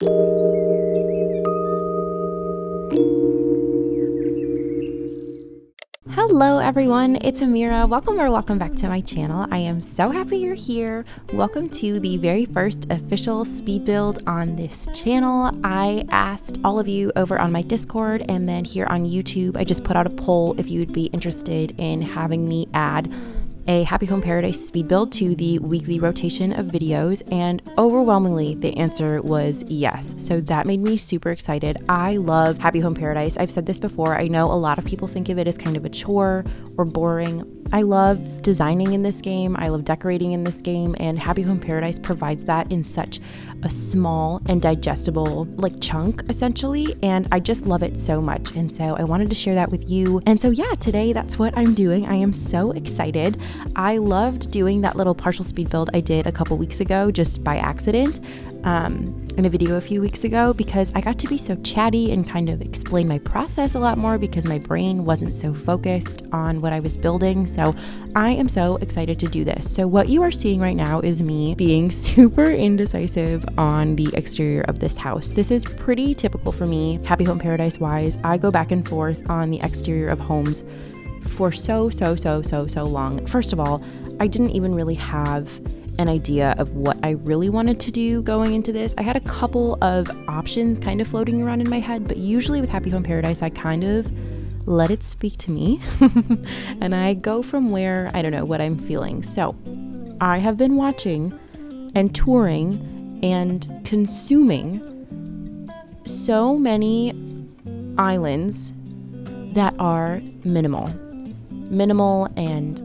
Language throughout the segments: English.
Hello everyone, it's Amira. Welcome back to my channel. I am so happy you're here. Welcome to the very first official speed build on this channel. I asked all of you over on my Discord and then here on YouTube, I just put out a poll if you would be interested in having me add a Happy Home Paradise speed build to the weekly rotation of videos, and overwhelmingly the answer was yes. So that made me super excited. I love Happy Home Paradise. I've said this before. I know a lot of people think of it as kind of a chore or boring. I love designing in this game. I love decorating in this game, and Happy Home Paradise provides that in such a small and digestible chunk essentially, and I just love it so much. And so I wanted to share that with you. And so yeah, today that's what I'm doing. I am so excited. I loved doing that little partial speed build I did a couple weeks ago just by accident in a video a few weeks ago, because I got to be so chatty and kind of explain my process a lot more because my brain wasn't so focused on what I was building. So I am so excited to do this. So what you are seeing right now is me being super indecisive on the exterior of this house. This is pretty typical for me, Happy Home Paradise wise. I go back and forth on the exterior of homes for so long. First of all, I didn't even really have an idea of what I really wanted to do going into this. I had a couple of options kind of floating around in my head, but usually with Happy Home Paradise, I kind of let it speak to me and I go from where, I don't know, what I'm feeling. So I have been watching and touring and consuming so many islands that are minimal and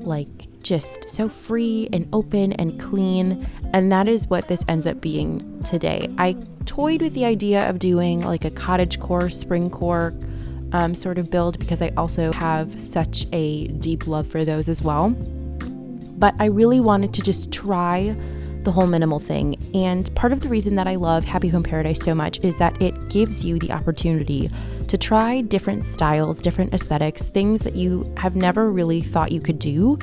just so free and open and clean, and that is what this ends up being today. I toyed with the idea of doing a cottagecore, springcore sort of build because I also have such a deep love for those as well, but I really wanted to just try the whole minimal thing. And part of the reason that I love Happy Home Paradise so much is that it gives you the opportunity to try different styles, different aesthetics, things that you have never really thought you could do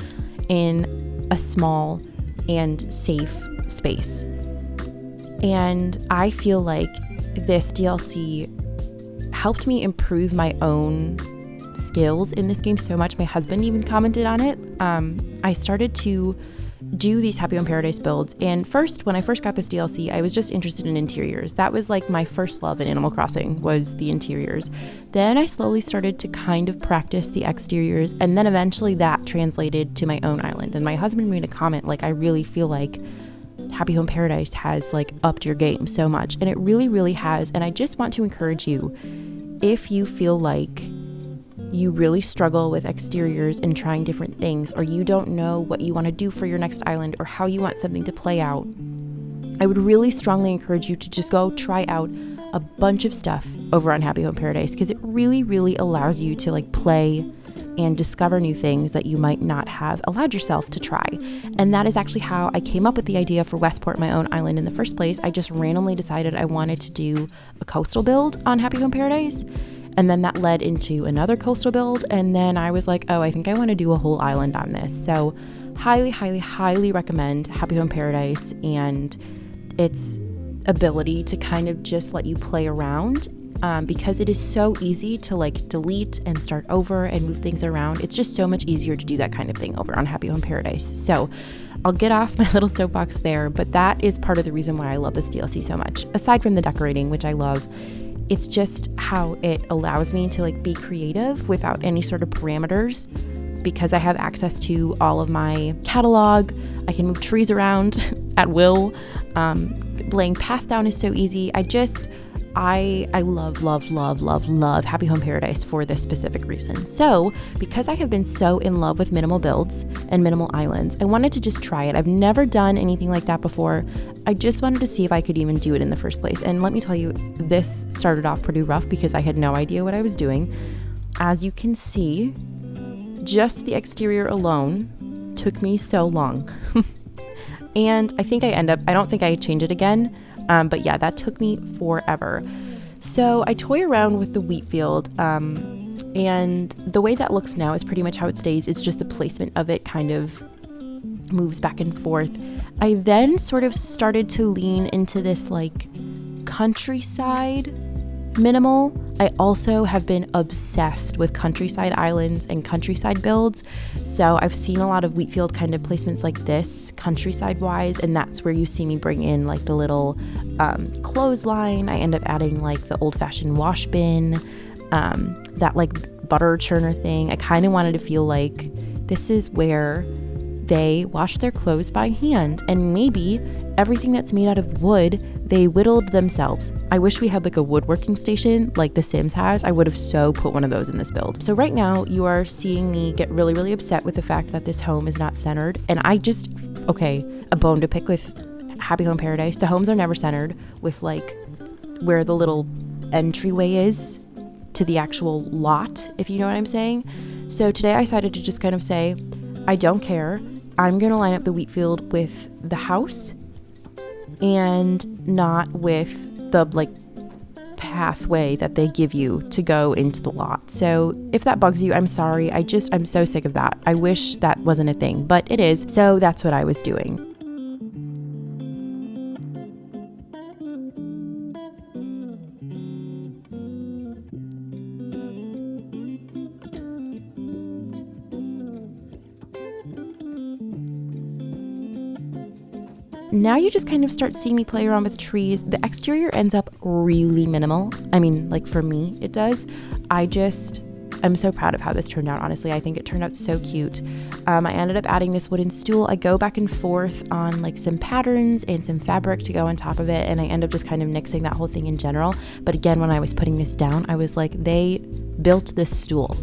in a small and safe space. And I feel like this DLC helped me improve my own skills in this game so much. My husband even commented on it. I started to do these Happy Home Paradise builds, and when I first got this DLC, I was just interested in interiors. That was my first love in Animal Crossing, was the interiors. Then I slowly started to kind of practice the exteriors, and then eventually that translated to my own island. And my husband made a comment I really feel like Happy Home Paradise has upped your game so much, and it really has. And I just want to encourage you, if you feel like you really struggle with exteriors and trying different things, or you don't know what you want to do for your next island or how you want something to play out, I would really strongly encourage you to just go try out a bunch of stuff over on Happy Home Paradise, because it really allows you to play and discover new things that you might not have allowed yourself to try. And that is actually how I came up with the idea for Westport, my own island, in the first place. I just randomly decided I wanted to do a coastal build on Happy Home Paradise. And then that led into another coastal build. And then I was like, oh, I think I want to do a whole island on this. So highly recommend Happy Home Paradise and its ability to kind of just let you play around, because it is so easy to delete and start over and move things around. It's just so much easier to do that kind of thing over on Happy Home Paradise. So I'll get off my little soapbox there, but that is part of the reason why I love this DLC so much. Aside from the decorating, which I love, it's just how it allows me to be creative without any sort of parameters, because I have access to all of my catalog. I can move trees around at will. Laying path down is so easy. I love Happy Home Paradise for this specific reason. So because I have been so in love with minimal builds and minimal islands, I wanted to just try it. I've never done anything like that before. I just wanted to see if I could even do it in the first place. And let me tell you, this started off pretty rough because I had no idea what I was doing. As you can see, just the exterior alone took me so long. And I think I don't think I changed it again. But yeah, that took me forever. So I toy around with the wheat field, and the way that looks now is pretty much how it stays. It's just the placement of it kind of moves back and forth. I then sort of started to lean into this countryside minimal. I also have been obsessed with countryside islands and countryside builds. So I've seen a lot of wheatfield kind of placements like this, countryside wise, and that's where you see me bring in like the little clothesline. I end up adding like the old fashioned wash bin, that like butter churner thing. I kind of wanted to feel like this is where they wash their clothes by hand, and maybe everything that's made out of wood, they whittled themselves. I wish we had like a woodworking station like The Sims has. I would have so put one of those in this build. So right now you are seeing me get really, really upset with the fact that this home is not centered. And a bone to pick with Happy Home Paradise. The homes are never centered with like where the little entryway is to the actual lot, if you know what I'm saying. So today I decided to just kind of say, I don't care. I'm going to line up the wheatfield with the house and not with the like pathway that they give you to go into the lot. So if that bugs you, I'm sorry. I'm so sick of that. I wish that wasn't a thing, but it is. So that's what I was doing. Now you just kind of start seeing me play around with trees. The exterior ends up really minimal. I mean, like for me, it does. I'm so proud of how this turned out, honestly. I think it turned out so cute. I ended up adding this wooden stool. I go back and forth on like some patterns and some fabric to go on top of it, and I end up just kind of nixing that whole thing in general. But again, when I was putting this down, I was like, they built this stool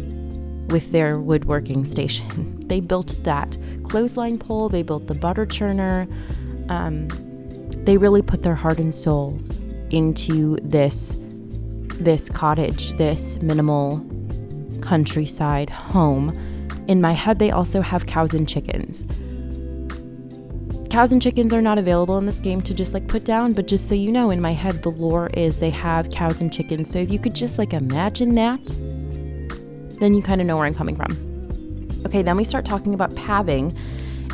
with their woodworking station. They built that clothesline pole. They built the butter churner. They really put their heart and soul into this cottage, this minimal countryside home. In my head, they also have cows and chickens. Cows and chickens are not available in this game to just like put down, but just so you know, in my head, the lore is they have cows and chickens. So if you could just like imagine that, then you kind of know where I'm coming from. Okay, then we start talking about pathing.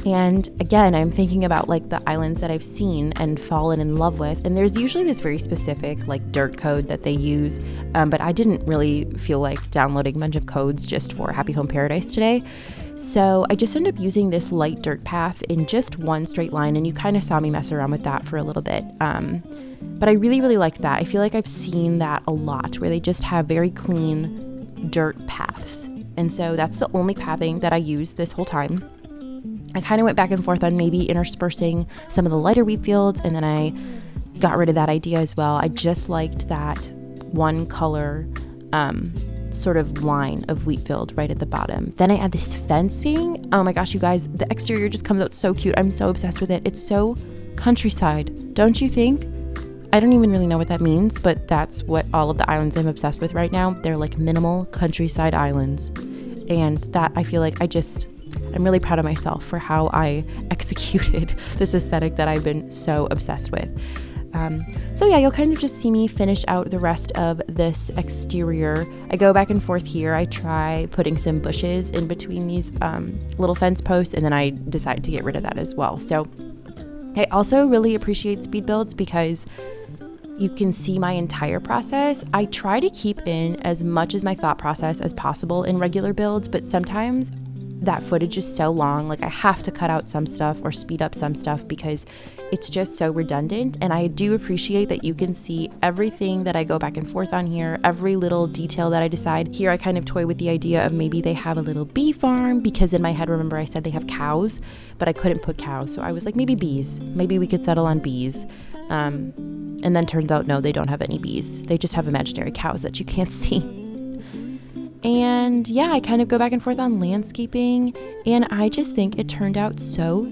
And again, I'm thinking about like the islands that I've seen and fallen in love with. And there's usually this very specific like dirt code that they use. But I didn't really feel like downloading a bunch of codes just for Happy Home Paradise today. So I just ended up using this light dirt path in just one straight line. And you kind of saw me mess around with that for a little bit. But I really, really liked that. I feel like I've seen that a lot where they just have very clean dirt paths. And so that's the only pathing that I used this whole time. I kind of went back and forth on maybe interspersing some of the lighter wheat fields, and then I got rid of that idea as well. I just liked that one color sort of line of wheat field right at the bottom. Then I add this fencing. Oh my gosh, you guys, the exterior just comes out so cute. I'm so obsessed with it. It's so countryside, don't you think? I don't even really know what that means, but that's what all of the islands I'm obsessed with right now. They're like minimal countryside islands. And that I feel like I'm really proud of myself for how I executed this aesthetic that I've been so obsessed with. So yeah, you'll kind of just see me finish out the rest of this exterior. I go back and forth here. I try putting some bushes in between these little fence posts, and then I decide to get rid of that as well. So I also really appreciate speed builds because you can see my entire process. I try to keep in as much as my thought process as possible in regular builds, but sometimes that footage is so long, like I have to cut out some stuff or speed up some stuff because it's just so redundant. And I do appreciate that you can see everything that I go back and forth on here, every little detail that I decide. Here I kind of toy with the idea of maybe they have a little bee farm, because in my head, remember I said they have cows, but I couldn't put cows. So I was like, maybe bees, maybe we could settle on bees. And then turns out, no, they don't have any bees. They just have imaginary cows that you can't see. And yeah, I kind of go back and forth on landscaping, and I just think it turned out so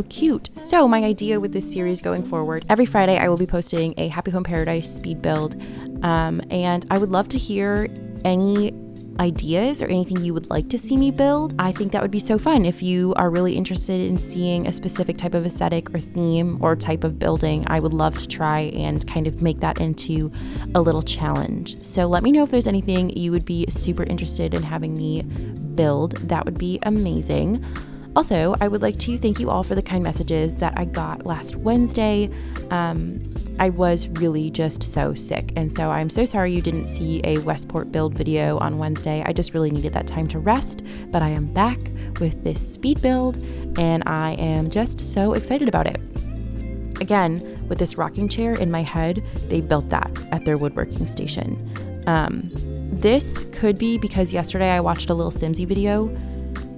cute. So my idea with this series going forward, every Friday I will be posting a Happy Home Paradise speed build, and I would love to hear any ideas or anything you would like to see me build. I think that would be so fun. If you are really interested in seeing a specific type of aesthetic or theme or type of building, I would love to try and kind of make that into a little challenge. So let me know if there's anything you would be super interested in having me build. That would be amazing. Also, I would like to thank you all for the kind messages that I got last Wednesday. I was really just so sick, and so I'm so sorry you didn't see a Westport build video on Wednesday. I just really needed that time to rest, but I am back with this speed build, and I am just so excited about it. Again, with this rocking chair in my head, they built that at their woodworking station. This could be because yesterday I watched a little Simsy video,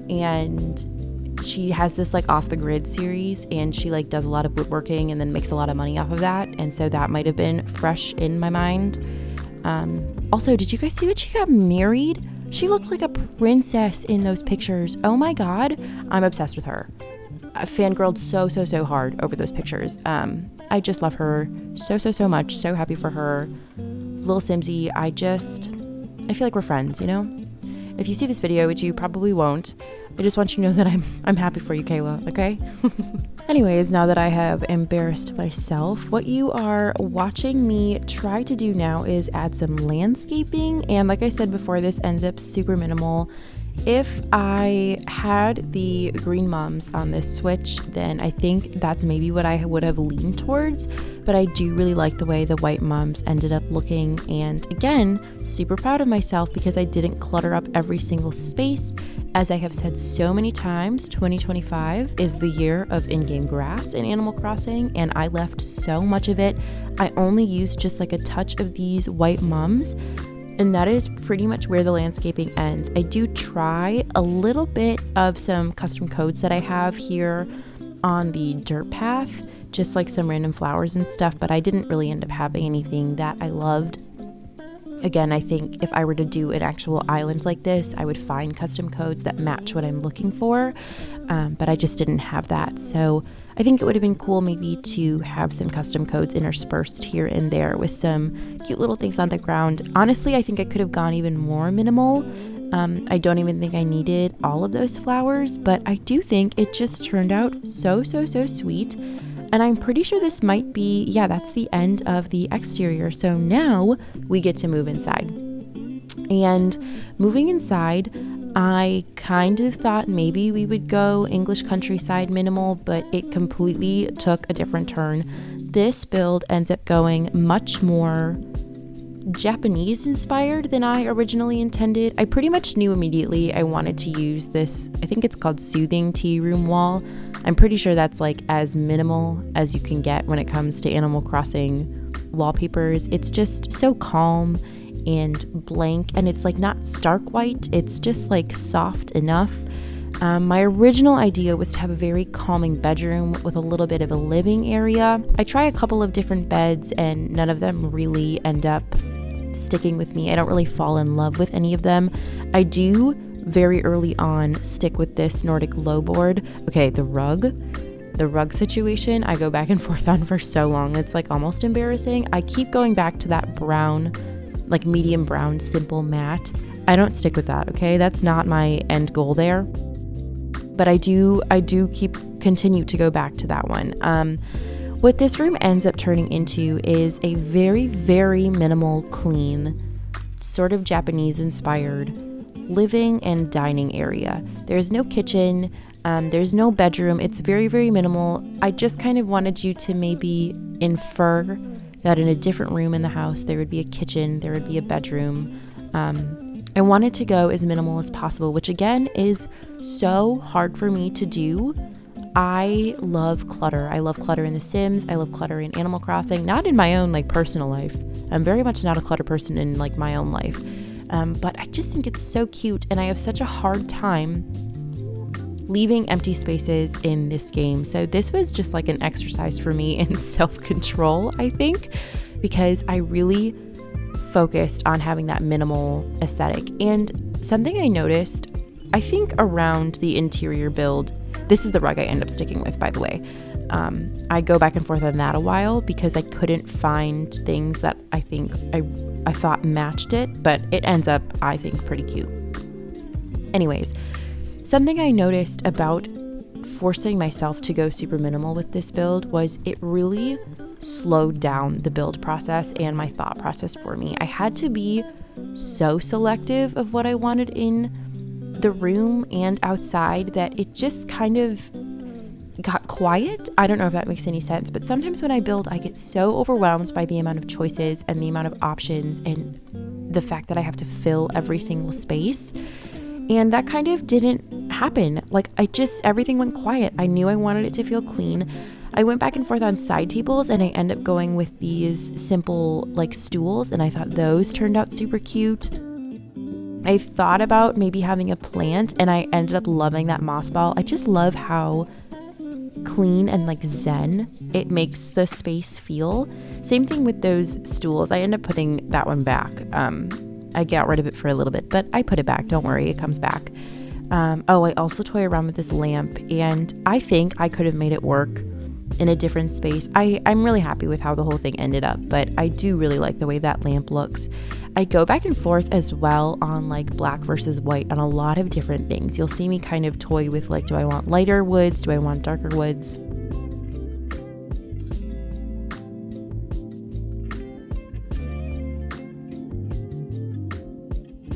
and she has this like off the grid series, and she like does a lot of woodworking and then makes a lot of money off of that. And so that might have been fresh in my mind. Also, did you guys see that she got married? She looked like a princess in those pictures. Oh my God, I'm obsessed with her. I fangirled so hard over those pictures. I just love her so much. So happy for her. Little Simsy, I feel like we're friends, you know? If you see this video, which you probably won't, I just want you to know that I'm happy for you, Kayla, okay? Anyways, now that I have embarrassed myself, what you are watching me try to do now is add some landscaping. And like I said before, this ends up super minimal. If I had the green mums on this switch, then I think that's maybe what I would have leaned towards, but I do really like the way the white mums ended up looking. And again, super proud of myself because I didn't clutter up every single space. As I have said so many times, 2025 is the year of in-game grass in Animal Crossing, and I left so much of it. I only used just like a touch of these white mums, and that is pretty much where the landscaping ends. I do try a little bit of some custom codes that I have here on the dirt path, just like some random flowers and stuff, but I didn't really end up having anything that I loved. Again, I think if I were to do an actual island like this, I would find custom codes that match what I'm looking for, but I just didn't have that. So I think it would have been cool maybe to have some custom codes interspersed here and there with some cute little things on the ground. Honestly, I think I could have gone even more minimal. I don't even think I needed all of those flowers, but I do think it just turned out so sweet. And I'm pretty sure this might be, yeah, that's the end of the exterior. So now we get to move inside. And moving inside, I kind of thought maybe we would go English countryside minimal, but it completely took a different turn. This build ends up going much more Japanese inspired than I originally intended. I pretty much knew immediately I wanted to use this, I think it's called soothing tea room wall. I'm pretty sure that's like as minimal as you can get when it comes to Animal Crossing wallpapers. It's just so calm and blank, and it's like not stark white, it's just like soft enough. My original idea was to have a very calming bedroom with a little bit of a living area. I try a couple of different beds and none of them really end up sticking with me. I don't really fall in love with any of them. I do very early on stick with this Nordic low board. Okay, the rug situation I go back and forth on for so long, it's like almost embarrassing. I keep going back to that brown, like medium brown simple mat. I don't stick with that, okay? That's not my end goal there. But I do continue to go back to that one. What this room ends up turning into is a very minimal, clean, sort of Japanese inspired living and dining area. There's no kitchen, there's no bedroom. It's very minimal. I just kind of wanted you to maybe infer that in a different room in the house, there would be a kitchen, there would be a bedroom. I wanted to go as minimal as possible, which again is so hard for me to do. I love clutter. I love clutter in The Sims. I love clutter in Animal Crossing, not in my own like personal life. I'm very much not a clutter person in like my own life. But I just think it's so cute, and I have such a hard time leaving empty spaces in this game. So this was just like an exercise for me in self-control, I think, because I really focused on having that minimal aesthetic. And something I noticed, I think around the interior build, this is the rug I end up sticking with, by the way. I go back and forth on that a while because I couldn't find things that I think I thought matched it, but it ends up, I think, pretty cute. Anyways, something I noticed about forcing myself to go super minimal with this build was it really slowed down the build process and my thought process for me. I had to be so selective of what I wanted in the room and outside that it just kind of got quiet. I don't know if that makes any sense, but sometimes when I build, I get so overwhelmed by the amount of choices and the amount of options and the fact that I have to fill every single space. And that kind of didn't happen. Like everything went quiet. I knew I wanted it to feel clean. I went back and forth on side tables and I ended up going with these simple like stools, and I thought those turned out super cute. I thought about maybe having a plant, and I ended up loving that moss ball. I just love how clean and like zen it makes the space feel. Same thing with those stools. I ended up putting that one back. I got rid of it for a little bit, but I put it back. Don't worry, it comes back. I also toy around with this lamp, and I think I could have made it work in a different space. I'm really happy with how the whole thing ended up, but I do really like the way that lamp looks. I go back and forth as well on like black versus white on a lot of different things. You'll see me kind of toy with like, do I want lighter woods? Do I want darker woods?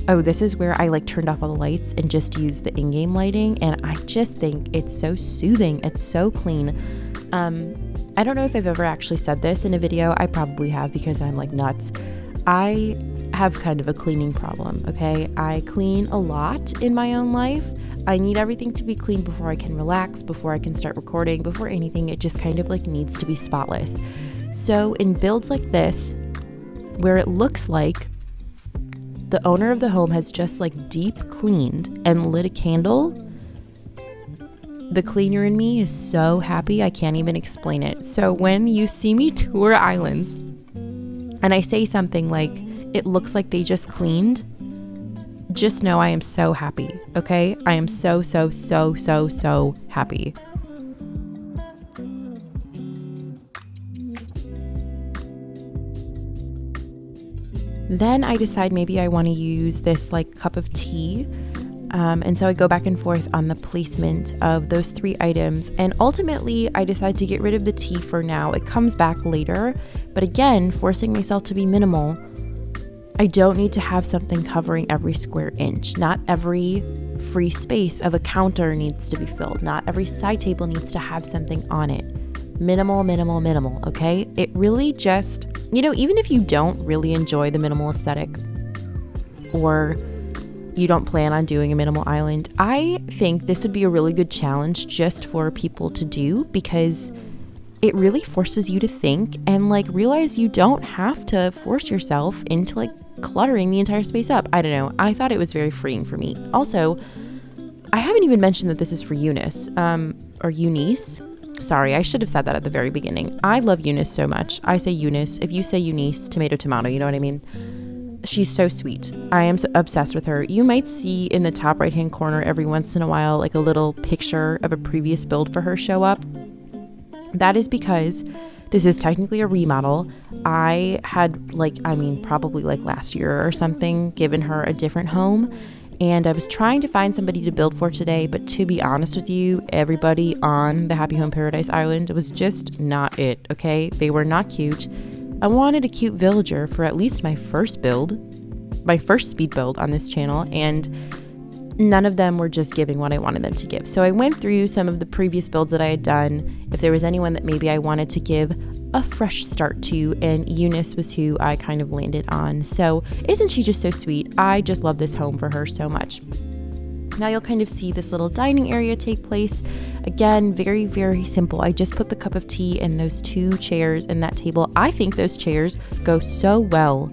Oh, this is where I like turned off all the lights and just used the in-game lighting, and I just think it's so soothing. It's so clean. I don't know if I've ever actually said this in a video. I probably have because I'm like nuts. I have kind of a cleaning problem, okay? I clean a lot in my own life. I need everything to be clean before I can relax, before I can start recording, before anything. It just kind of like needs to be spotless. So in builds like this, where it looks like the owner of the home has just like deep cleaned and lit a candle, the cleaner in me is so happy I can't even explain it. So when you see me tour islands and I say something like, it looks like they just cleaned, just know I am so happy, okay? I am so happy. Then I decide maybe I want to use this like cup of tea. And so I go back and forth on the placement of those 3 items. And ultimately, I decide to get rid of the tea for now. It comes back later. But again, forcing myself to be minimal, I don't need to have something covering every square inch. Not every free space of a counter needs to be filled. Not every side table needs to have something on it. Minimal, okay? It really just, even if you don't really enjoy the minimal aesthetic, or you don't plan on doing a minimal island, I think this would be a really good challenge just for people to do, because it really forces you to think and like realize you don't have to force yourself into like cluttering the entire space up. I don't know. I thought it was very freeing for me. Also, I haven't even mentioned that this is for Eunice, or Eunice. Sorry, I should have said that at the very beginning. I love Eunice so much. I say Eunice. If you say Eunice, tomato, you know what I mean? She's so sweet. I am obsessed with her. You might see in the top right-hand corner every once in a while like a little picture of a previous build for her show up. That is because this is technically a remodel. I had probably like last year or something, given her a different home. And I was trying to find somebody to build for today, but to be honest with you, everybody on the Happy Home Paradise Island was just not it, okay? They were not cute. I wanted a cute villager for at least my first speed build on this channel, and none of them were just giving what I wanted them to give. So I went through some of the previous builds that I had done, if there was anyone that maybe I wanted to give a fresh start to, and Eunice was who I kind of landed on. So isn't she just so sweet? I just love this home for her so much. Now you'll kind of see this little dining area take place. Again, very, very simple. I just put the cup of tea and those 2 chairs and that table. I think those chairs go so well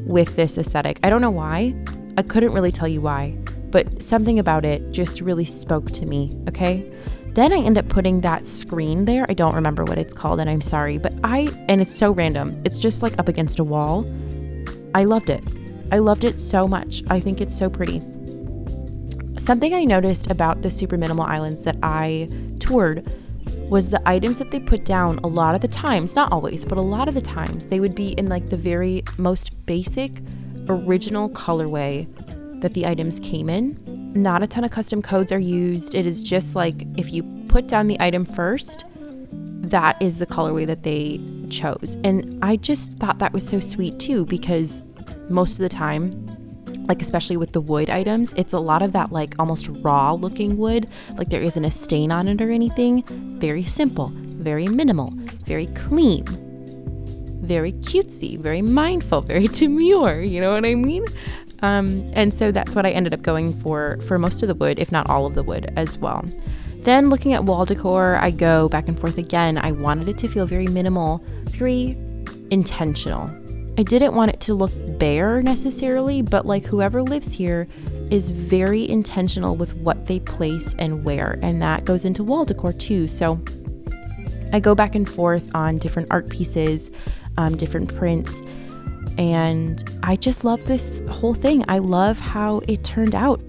with this aesthetic. I don't know why. I couldn't really tell you why, but something about it just really spoke to me, okay? Then I end up putting that screen there. I don't remember what it's called, and I'm sorry, but and it's so random. It's just like up against a wall. I loved it. I loved it so much. I think it's so pretty. Something I noticed about the super minimal islands that I toured was the items that they put down a lot of the times, not always, but a lot of the times, they would be in like the very most basic, original colorway that the items came in. Not a ton of custom codes are used. It is just like if you put down the item first, that is the colorway that they chose. And I just thought that was so sweet too, because most of the time like especially with the wood items, it's a lot of that like almost raw looking wood, like there isn't a stain on it or anything. Very simple, very minimal, very clean, very cutesy, very mindful, very demure, you know what I mean? And so that's what I ended up going for most of the wood, if not all of the wood as well. Then looking at wall decor, I go back and forth again. I wanted it to feel very minimal, very intentional. I didn't want it to look bare necessarily, but like whoever lives here is very intentional with what they place and where, and that goes into wall decor too. So I go back and forth on different art pieces, different prints, and I just love this whole thing. I love how it turned out.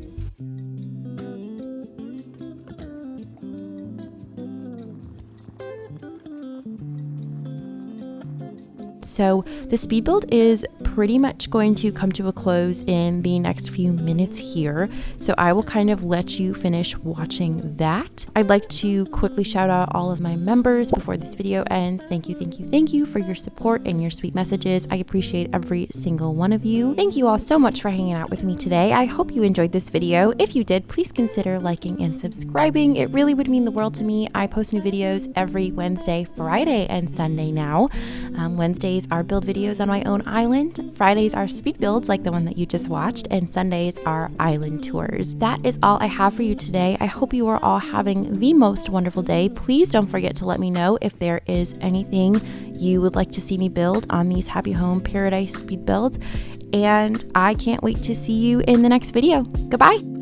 So the speed build is pretty much going to come to a close in the next few minutes here. So I will kind of let you finish watching that. I'd like to quickly shout out all of my members before this video ends. Thank you for your support and your sweet messages. I appreciate every single one of you. Thank you all so much for hanging out with me today. I hope you enjoyed this video. If you did, please consider liking and subscribing. It really would mean the world to me. I post new videos every Wednesday, Friday, and Sunday now. Wednesdays are build videos on my own island, Fridays are speed builds like the one that you just watched, and Sundays are island tours. That is all I have for you today. I hope you are all having the most wonderful day. Please don't forget to let me know if there is anything you would like to see me build on these Happy Home Paradise speed builds, and I can't wait to see you in the next video. Goodbye.